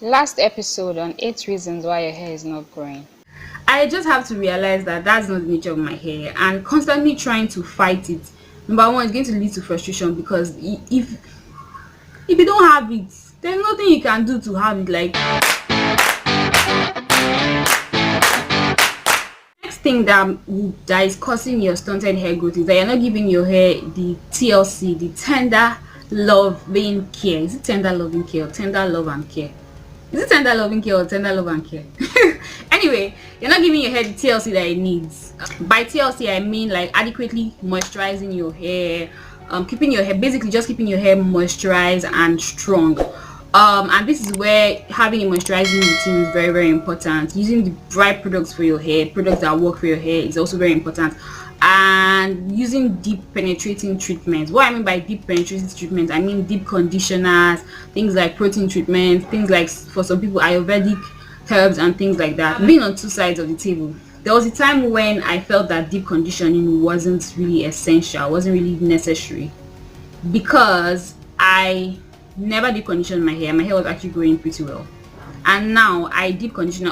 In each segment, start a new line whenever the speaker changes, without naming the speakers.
Last episode on 8 reasons why your hair is not growing.
I just have to realize that that's not the nature of my hair, and constantly trying to fight it. Number one, it's going to lead to frustration because if you don't have it, there's nothing you can do to have it. Like, next thing that is causing your stunted hair growth is that you're not giving your hair the TLC, the tender loving care. Is it tender loving care or tender love and care? Is it tender loving care or tender love and care? Anyway, you're not giving your hair the TLC that it needs. By TLC, I mean like adequately moisturizing your hair, keeping your hair, basically just keeping your hair moisturized and strong. And this is where having a moisturizing routine is very, very important. Using the right products for your hair, products that work for your hair, is also very important. And using deep penetrating treatments. What I mean by deep penetrating treatments, I mean deep conditioners, things like protein treatments, things like, for some people, Ayurvedic herbs and things like that. Being on two sides of the table, there was a time when I felt that deep conditioning wasn't really essential, wasn't really necessary, because I never deep conditioned my hair. My hair was actually growing pretty well, and now I deep condition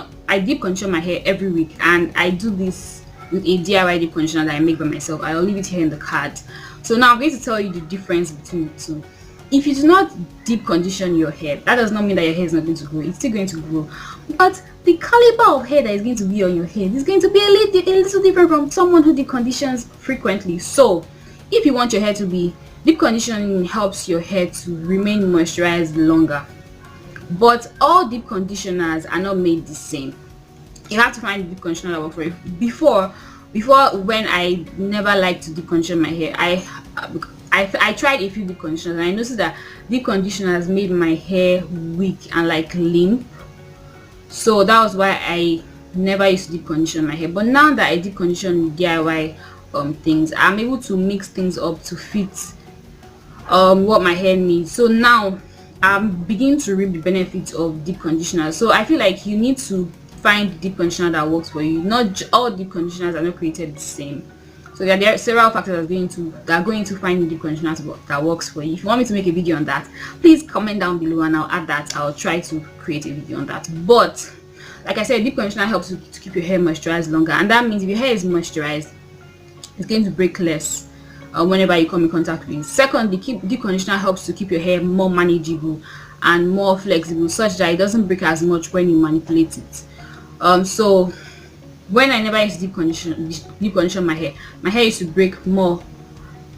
my hair every week, and I do this with a DIY deep conditioner that I make by myself. I'll leave it here in the card. So now I'm going to tell you the difference between the two. If you do not deep condition your hair, that does not mean that your hair is not going to grow. It's still going to grow, but the caliber of hair that is going to be on your head is going to be a little different from someone who deep conditions frequently. So if you want your hair to be deep conditioning, helps your hair to remain moisturized longer, but all deep conditioners are not made the same. You have to find a deep conditioner that works for you. Before, when I never liked to deep condition my hair, I tried a few deep conditioners, and I noticed that deep conditioners made my hair weak and like limp. So that was why I never used to deep condition my hair. But now that I deep condition with DIY things, I'm able to mix things up to fit what my hair needs. So now I'm beginning to reap the benefits of deep conditioner. So I feel like you need to find deep conditioner that works for you. Not all deep conditioners are not created the same. So there are several factors that are going to find deep conditioner that works for you. If you want me to make a video on that, please comment down below and I'll add that. I'll try to create a video on that. But like I said, deep conditioner helps you to keep your hair moisturized longer, and that means if your hair is moisturized, it's going to break less whenever you come in contact with it. Secondly, deep conditioner helps to keep your hair more manageable and more flexible, such that it doesn't break as much when you manipulate it. So when I never used to deep condition my hair used to break more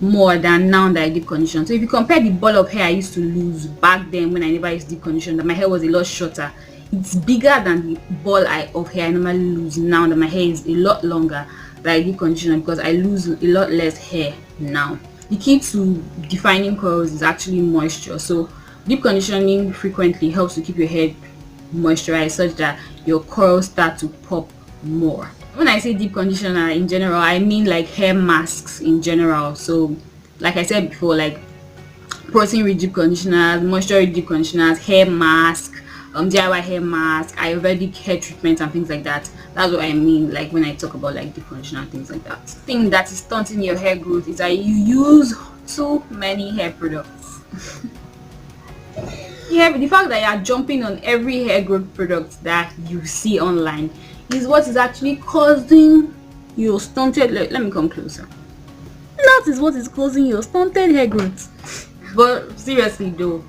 than now that I deep condition. So if you compare the ball of hair I used to lose back then when I never used deep condition, that my hair was a lot shorter, it's bigger than the ball of hair I normally lose now that my hair is a lot longer that I deep condition, because I lose a lot less hair now. The key to defining curls is actually moisture. So deep conditioning frequently helps to keep your hair moisturized such that your curls start to pop more. When I say deep conditioner in general, I mean like hair masks in general. So like I said before, like protein rich deep conditioners, moisture rich deep conditioners, hair mask, DIY hair mask, Ayurvedic hair treatment and things like that. That's what I mean like when I talk about like deep conditioner and things like that. Thing that is stunting your hair growth is that you use too many hair products. Yeah, the fact that you are jumping on every hair growth product that you see online is what is actually causing your stunted. Let me come closer. That is what is causing your stunted hair growth. But seriously though,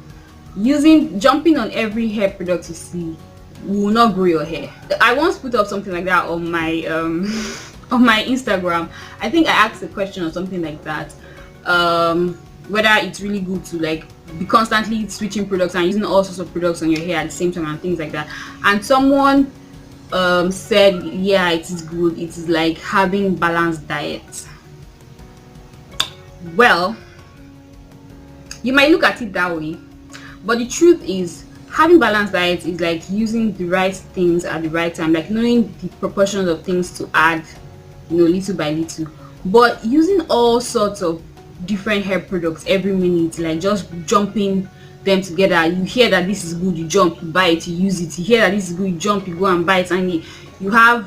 jumping on every hair product you see will not grow your hair. I once put up something like that on my on my Instagram. I think I asked a question or something like that, whether it's really good to like be constantly switching products and using all sorts of products on your hair at the same time and things like that. And someone said, yeah, it is good. It is like having balanced diet. Well, you might look at it that way, but the truth is having balanced diet is like using the right things at the right time, like knowing the proportions of things to add, little by little. But using all sorts of different hair products every minute, like just jumping them together. You hear that this is good, you jump, you buy it, you use it. You hear that this is good, you jump, you go and buy it, and you're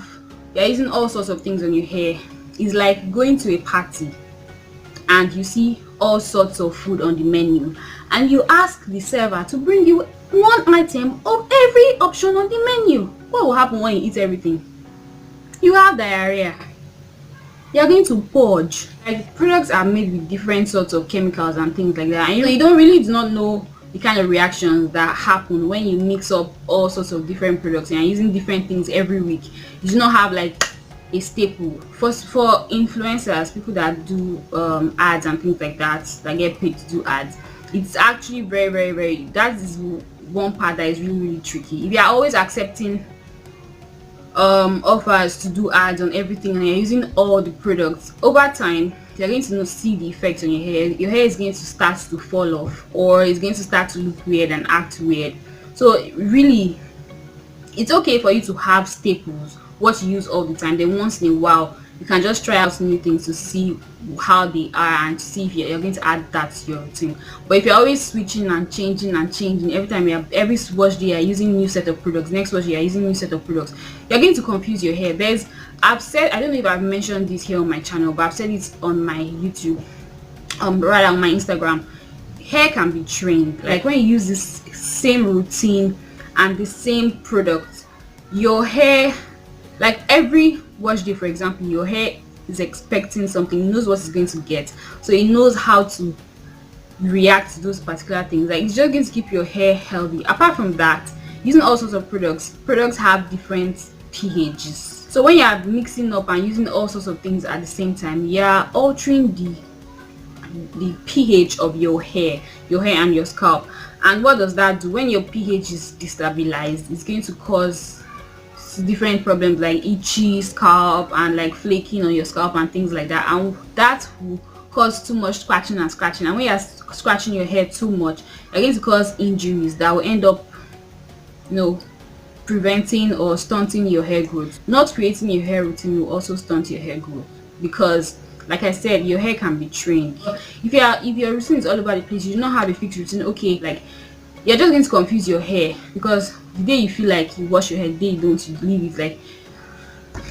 using all sorts of things on your hair. It's like going to a party and you see all sorts of food on the menu, and you ask the server to bring you one item of every option on the menu. What will happen when you eat everything? You have diarrhea. You're going to purge. Like, products are made with different sorts of chemicals and things like that, and you don't really do not know the kind of reactions that happen when you mix up all sorts of different products and you're using different things every week. You do not have like a staple. First, for influencers, people that do ads and things like that get paid to do ads, it's actually very, that is one part that is really tricky. If you are always accepting offers to do ads on everything and you're using all the products, over time you're going to see the effects on your hair. Your hair is going to start to fall off, or it's going to start to look weird and act weird. So really, it's okay for you to have staples, what you use all the time. Then once in a while you can just try out new things to see how they are and to see if you're going to add that to your routine. But if you're always switching and changing every time every wash day you're using new set of products, next wash day you're using new set of products, you're going to confuse your hair. I've said, I don't know if I've mentioned this here on my channel, but I've said it on my YouTube, rather on my Instagram. Hair can be trained. Like, when you use this same routine and the same product, your hair, like every wash day for example, your hair is expecting something. It knows what it's going to get, so it knows how to react to those particular things. Like, it's just going to keep your hair healthy. Apart from that, using all sorts of products have different pHs. So when you are mixing up and using all sorts of things at the same time, you are altering the pH of your hair and your scalp. And what does that do? When your pH is destabilized, it's going to cause different problems like itchy scalp and like flaking on your scalp and things like that, and that will cause too much scratching. And when you're scratching your hair too much, you're going to cause injuries that will end up preventing or stunting your hair growth. Not creating your hair routine will also stunt your hair growth, because like I said, your hair can be trained. If your routine is all over the place, you do not have a fixed routine, okay, like, you're just going to confuse your hair, because the day you feel like you wash your hair, the day you don't, you leave it. Like,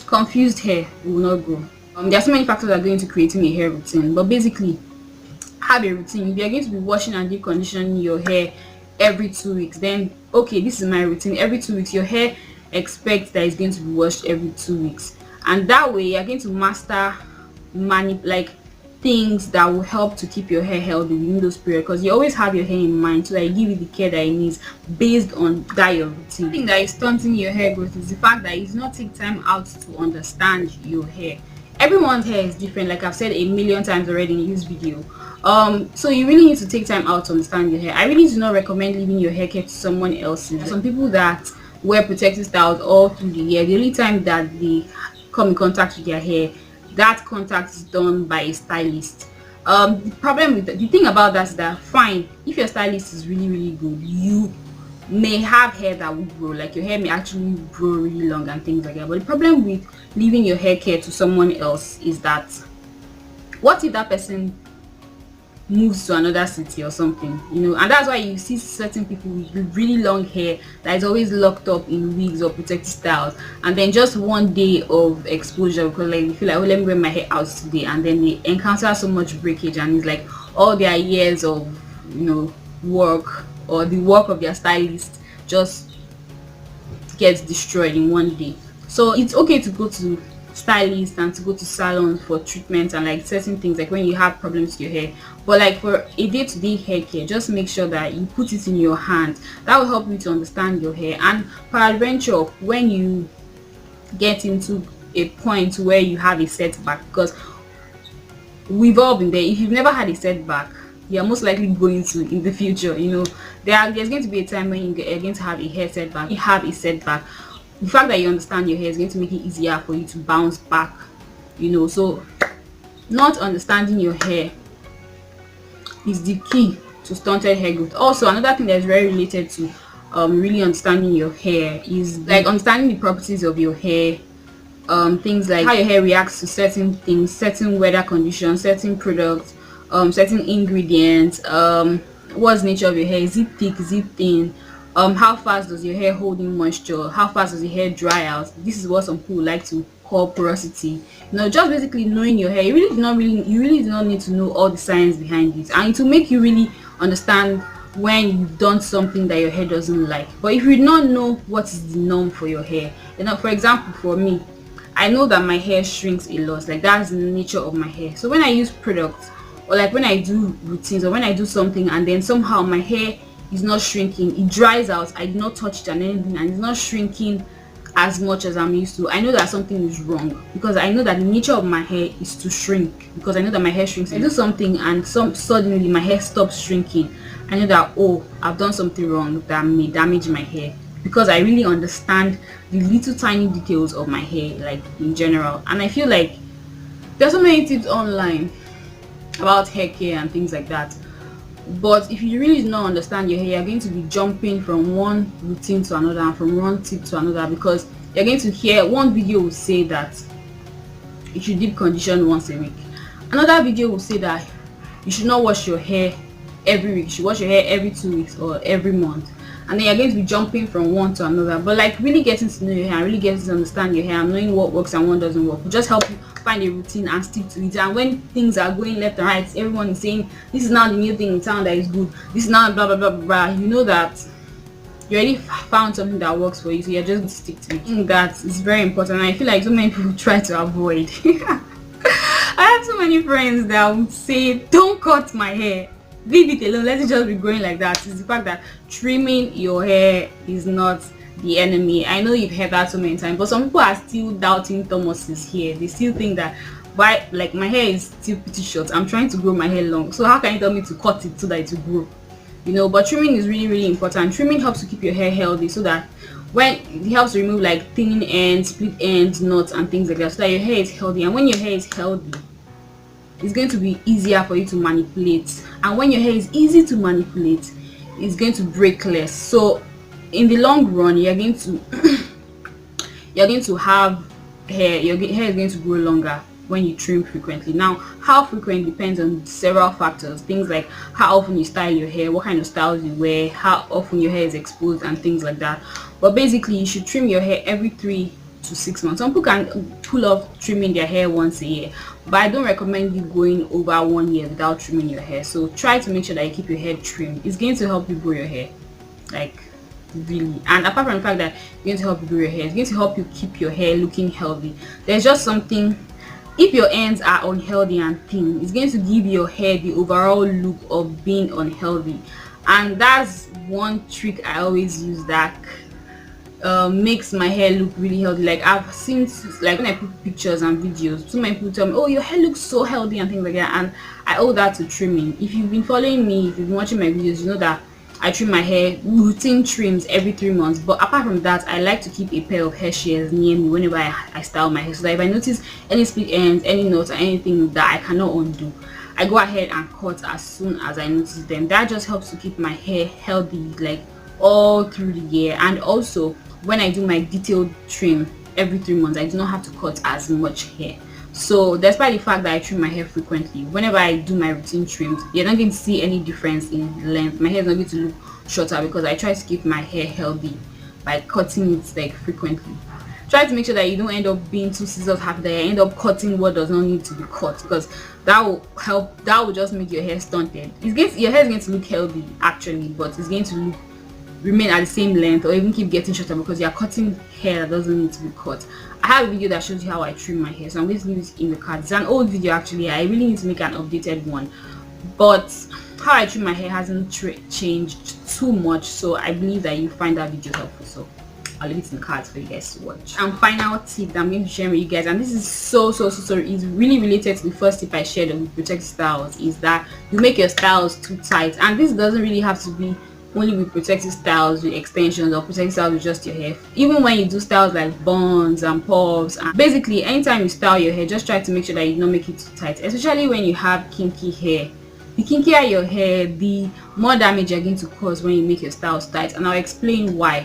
confused hair will not grow. There are so many factors that go into creating a hair routine, but basically, have a routine. If you're going to be washing and deep conditioning your hair every 2 weeks, then okay, this is my routine. Every 2 weeks, your hair expects that it's going to be washed every 2 weeks, and that way you're going to master things that will help to keep your hair healthy within those periods, because you always have your hair in mind, so that you give it the care that it needs based on that your routine. The thing that is stunting your hair growth is the fact that you do not take time out to understand your hair. Everyone's hair is different, like I've said a million times already in this video. So you really need to take time out to understand your hair. I really do not recommend leaving your hair care to someone else's. Some people that wear protective styles all through the year, the only time that they come in contact with their hair, that contact is done by a stylist. The problem with the thing about that is that, fine, if your stylist is really good, you may have hair that will grow, like your hair may actually grow really long and things like that. But the problem with leaving your hair care to someone else is that, what if that person moves to another city or something, and that's why you see certain people with really long hair that is always locked up in wigs or protective styles, and then just one day of exposure, because like you feel like, oh, let me wear my hair out today, and then they encounter so much breakage, and it's like all their years of work, or the work of their stylist, just gets destroyed in one day. So it's okay to go to stylists and to go to salons for treatment and like certain things, like when you have problems with your hair. But like for a day-to-day hair care, just make sure that you put it in your hand. That will help you to understand your hair. And peradventure, when you get into a point where you have a setback, because we've all been there, if you've never had a setback, you're most likely going to in the future. There's going to be a time when you're going to have a hair setback. You have a setback, the fact that you understand your hair is going to make it easier for you to bounce back. So not understanding your hair is the key to stunted hair growth. Also, another thing that's very related to really understanding your hair is like understanding the properties of your hair. Things like how your hair reacts to certain things, certain weather conditions, certain products, certain ingredients. What's the nature of your hair? Is it thick? Is it thin? How fast does your hair hold in moisture? How fast does your hair dry out? This is what some people like to call porosity. Just basically knowing your hair. You really do not need to know all the science behind it, and it will make you really understand when you've done something that your hair doesn't like. But if you do not know what is the norm for your hair, for example, for me, I know that my hair shrinks a lot. Like, that's the nature of my hair. So when I use products, or like when I do routines, or when I do something and then somehow my hair is not shrinking, it dries out, I did not touch it and anything, and it's not shrinking as much as I'm used to, I know that something is wrong, because I know that the nature of my hair is to shrink, because I know that my hair shrinks. I do something and suddenly my hair stops shrinking, I know that, oh, I've done something wrong that may damage my hair, because I really understand the little tiny details of my hair, like in general. And I feel like there's so many tips online about hair care and things like that, but if you really do not understand your hair, you're going to be jumping from one routine to another and from one tip to another, because you're going to hear one video will say that you should deep condition once a week, another video will say that you should not wash your hair every week, you should wash your hair every 2 weeks or every month, and then you're going to be jumping from one to another. But like, really getting to know your hair and really getting to understand your hair and knowing what works and what doesn't work will just help you find a routine and stick to it. And when things are going left and right, everyone is saying this is now the new thing in town that is good, this is now blah blah blah blah, you know that you already found something that works for you, so you're just going to stick to it. And that is very important, and I feel like so many people try to avoid. I have so many friends that would say, don't cut my hair, leave it alone, let it just be growing like that. It's the fact that trimming your hair is not the enemy. I know you've heard that so many times, but some people are still doubting Thomas's hair. They still think that, why, like, my hair is still pretty short, I'm trying to grow my hair long, so how can you tell me to cut it so that it will grow? But trimming is really, really important. Trimming helps to keep your hair healthy, so that when it helps to remove like thin ends, split ends, knots and things like that, so that your hair is healthy. And when your hair is healthy, it's going to be easier for you to manipulate, and when your hair is easy to manipulate, it's going to break less. So in the long run, you're going to you're going to have hair, your hair is going to grow longer when you trim frequently. Now, how frequent depends on several factors, things like how often you style your hair, what kind of styles you wear, how often your hair is exposed and things like that. But basically, you should trim your hair every 3 to 6 months. Some people can pull off trimming their hair once a year, but I don't recommend you going over 1 year without trimming your hair. So try to make sure that you keep your hair trimmed. It's going to help you grow your hair, like, really. And apart from the fact that it's going to help you grow your hair, it's going to help you keep your hair looking healthy. There's just something, if your ends are unhealthy and thin, it's going to give your hair the overall look of being unhealthy. And that's one trick I always use that makes my hair look really healthy. Like, I've seen, like, when I put pictures and videos, so many people tell me, oh, your hair looks so healthy and things like that, and I owe that to trimming. If you've been following me, if you've been watching my videos, you know that I trim my hair, routine trims every 3 months. But apart from that, I like to keep a pair of hair shears near me whenever I style my hair, so that if I notice any split ends, any knots or anything that I cannot undo, I go ahead and cut as soon as I notice them. That just helps to keep my hair healthy, like, all through the year. And also, when I do my detailed trim every 3 months, I do not have to cut as much hair. So despite the fact that I trim my hair frequently, whenever I do my routine trims, you're not going to see any difference in length. My hair is not going to look shorter, because I try to keep my hair healthy by cutting it, like, frequently. Try to make sure that you don't end up being too scissors happy, that you end up cutting what does not need to be cut, because that will help, that will just make your hair stunted. Your hair is going to look healthy actually, but it's going to remain at the same length or even keep getting shorter because you are cutting hair that doesn't need to be cut. I have a video that shows you how I trim my hair, so I'm going to leave it in the card. It's an old video actually. I really need to make an updated one, but how I trim my hair hasn't changed too much, so I believe that you find that video helpful. So I'll leave it in the cards for you guys to watch. And final tip that I'm going to share with you guys, and this is so is really related to the first tip I shared with protective styles, is that you make your styles too tight. And this doesn't really have to be only with protective styles with extensions or protective styles with just your hair. Even when you do styles like buns and puffs, and basically anytime you style your hair, just try to make sure that you don't make it too tight, especially when you have kinky hair. The kinkier your hair, the more damage you're going to cause when you make your styles tight, and I'll explain why.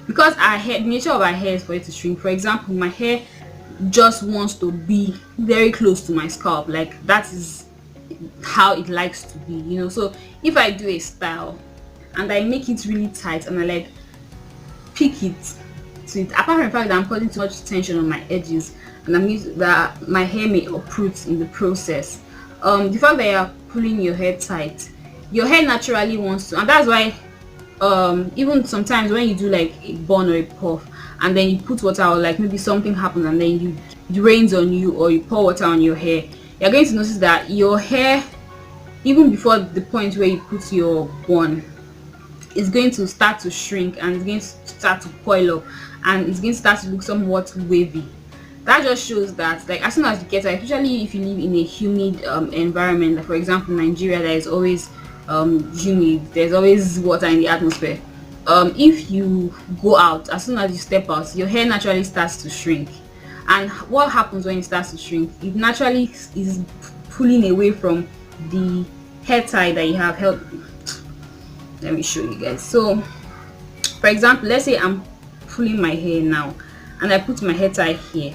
Because our hair, the nature of our hair is for it to shrink. For example, my hair just wants to be very close to my scalp, like that is how it likes to be, you know. So if I do a style and I make it really tight and I like pick it to it, apart from the fact that I'm putting too much tension on my edges and that my hair may uproot in the process, the fact that you're pulling your hair tight your hair naturally wants to, and that's why even sometimes when you do like a bun or a puff and then you put water, or like maybe something happens and then it rains on you or you pour water on your hair, you're going to notice that your hair, even before the point where you put your bun, is going to start to shrink and it's going to start to coil up and it's going to start to look somewhat wavy. That just shows that, like, as soon as you get it, especially if you live in a humid environment, like for example Nigeria, there is always humid, there's always water in the atmosphere. If you go out, as soon as you step out, your hair naturally starts to shrink. And what happens when it starts to shrink? It naturally is pulling away from the hair tie that you have held. Let me show you guys. So for example, let's say I'm pulling my hair now and I put my hair tie here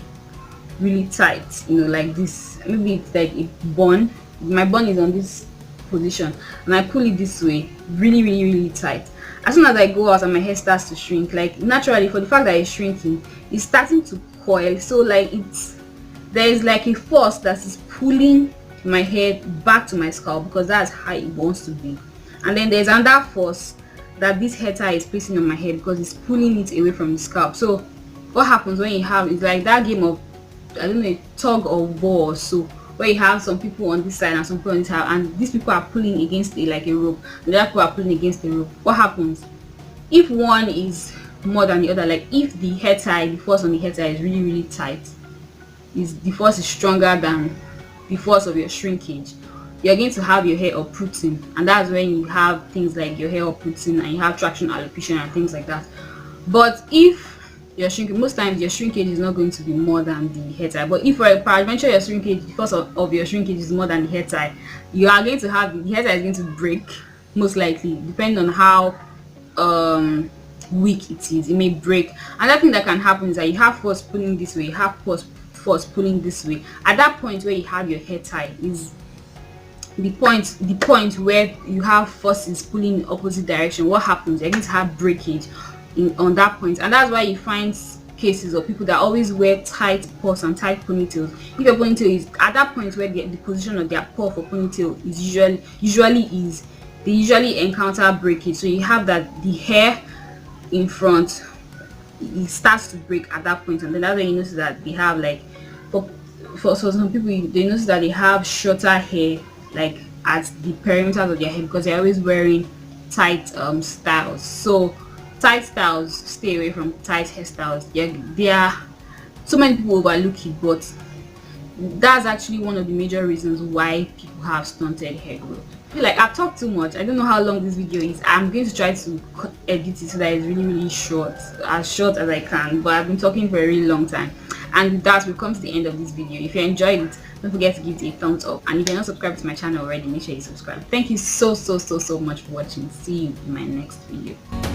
really tight, like this. Maybe it's like a bun. My bun is on this position and I pull it this way really, really, really tight. As soon as I go out and my hair starts to shrink, like naturally, for the fact that it's shrinking, it's starting to coil. So like there is like a force that is pulling my hair back to my scalp because that's how it wants to be. And then there's another force that this hair tie is placing on my head because it's pulling it away from the scalp. So what happens when you have, it's like that game of, I don't know, a tug of war or so, where you have some people on this side and some people on this side, and these people are pulling against it like a rope, and the other people are pulling against the rope. What happens if one is more than the other? Like if the hair tie, the force on the hair tie is really, really tight, the force is stronger than the force of your shrinkage, you're going to have your hair uprooting, and that's when you have things like your hair uprooting and you have traction alopecia and things like that. But if you're shrinking, most times your shrinkage is not going to be more than the hair tie. But if for peradventure your shrinkage, because of your shrinkage is more than the hair tie, you are going to have, the hair tie is going to break, most likely, depending on how weak it is. It may break. Another thing that can happen is that you have force pulling this way, you have force pulling this way. At that point where you have your hair tie is the point where you have forces pulling in opposite direction. What happens? You're going to have breakage on that point, and that's why you find cases of people that always wear tight purse and tight ponytails. If your ponytail is at that point where the position of their paw for ponytail is they usually encounter breakage. So you have that the hair in front, it starts to break at that point, and then that's when you notice that they have, like, for some people, they notice that they have shorter hair, like at the perimeters of their hair, because they're always wearing tight styles. So tight styles, stay away from tight hairstyles. There are so many people overlook it, but that's actually one of the major reasons why people have stunted hair growth. I feel like I've talked too much. I don't know how long this video is. I'm going to try to edit it so that it's really, really short, as short as I can, but I've been talking for a really long time. And with that, we've come to the end of this video. If you enjoyed it, don't forget to give it a thumbs up, and if you're not subscribed to my channel already, make sure you subscribe. Thank you so much for watching. See you in my next video.